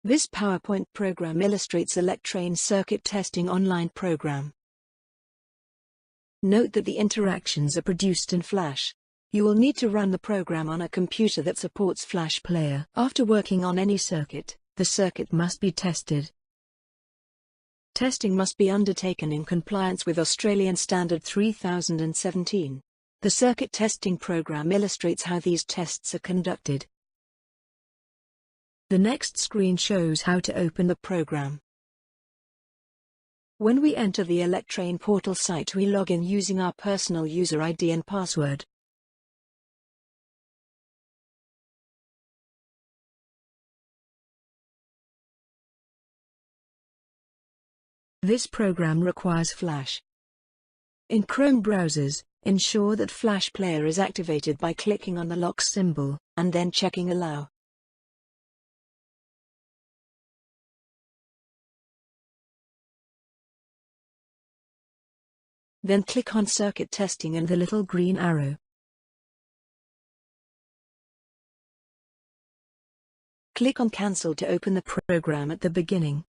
This PowerPoint program illustrates Electrain circuit testing online program. Note that the interactions are produced in Flash. You will need to run the program on a computer that supports Flash Player. After working on any circuit, the circuit must be tested. Testing must be undertaken in compliance with Australian Standard 3017. The circuit testing program illustrates how these tests are conducted. The next screen shows how to open the program. When we enter the Electrain portal site, we log in using our personal user ID and password. This program requires Flash. In Chrome browsers, ensure that Flash Player is activated by clicking on the lock symbol, and then checking Allow. Then click on Circuit Testing and the little green arrow. Click on Cancel to open the program at the beginning.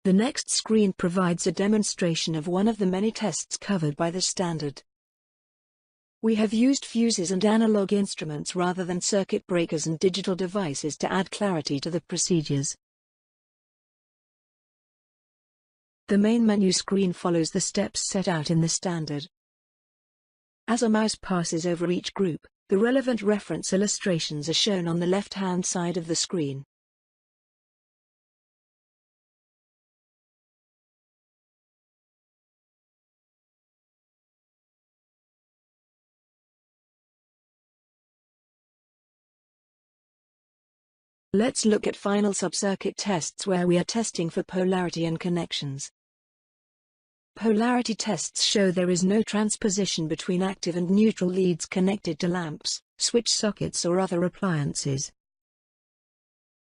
The next screen provides a demonstration of one of the many tests covered by the standard. We have used fuses and analog instruments rather than circuit breakers and digital devices to add clarity to the procedures. The main menu screen follows the steps set out in the standard. As a mouse passes over each group, the relevant reference illustrations are shown on the left-hand side of the screen. Let's look at final sub-circuit tests where we are testing for polarity and connections. Polarity tests show there is no transposition between active and neutral leads connected to lamps, switch sockets or other appliances.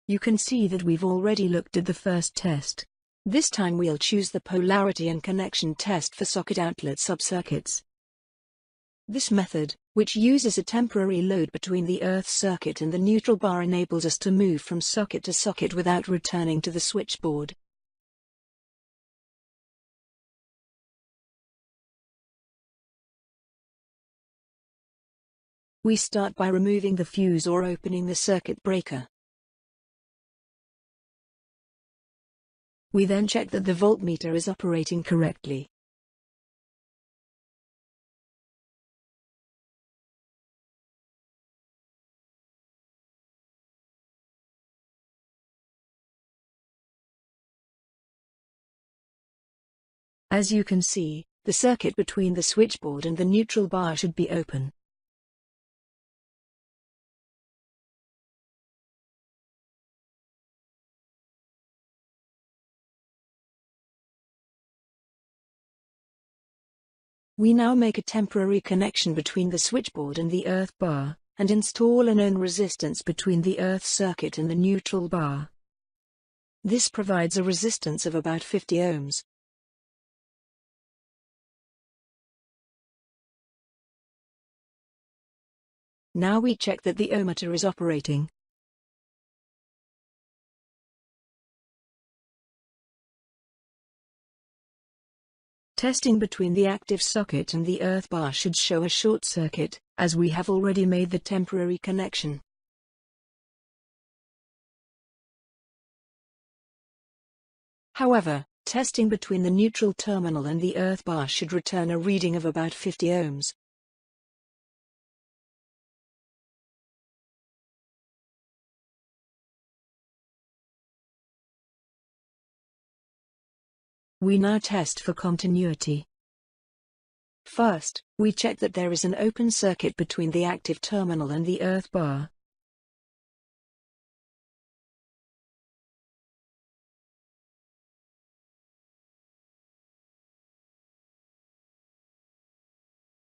You can see that we've already looked at the first test. This time we'll choose the polarity and connection test for socket outlet sub-circuits. This method, which uses a temporary load between the earth circuit and the neutral bar, enables us to move from socket to socket without returning to the switchboard. We start by removing the fuse or opening the circuit breaker. We then check that the voltmeter is operating correctly. As you can see, the circuit between the switchboard and the neutral bar should be open. We now make a temporary connection between the switchboard and the earth bar, and install a known resistance between the earth circuit and the neutral bar. This provides a resistance of about 50 ohms. Now we check that the ohmmeter is operating. Testing between the active socket and the earth bar should show a short circuit, as we have already made the temporary connection. However, testing between the neutral terminal and the earth bar should return a reading of about 50 ohms. We now test for continuity. First, we check that there is an open circuit between the active terminal and the earth bar.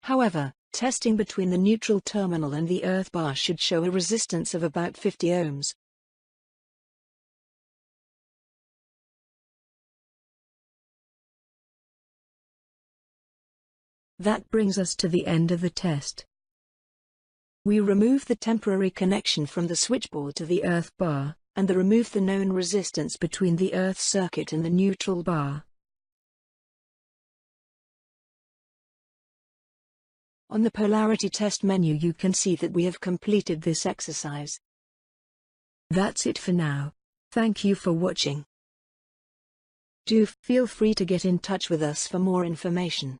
However, testing between the neutral terminal and the earth bar should show a resistance of about 50 ohms. That brings us to the end of the test. We remove the temporary connection from the switchboard to the earth bar, and remove the known resistance between the earth circuit and the neutral bar. On the polarity test menu you can see that we have completed this exercise. That's it for now. Thank you for watching. Do feel free to get in touch with us for more information.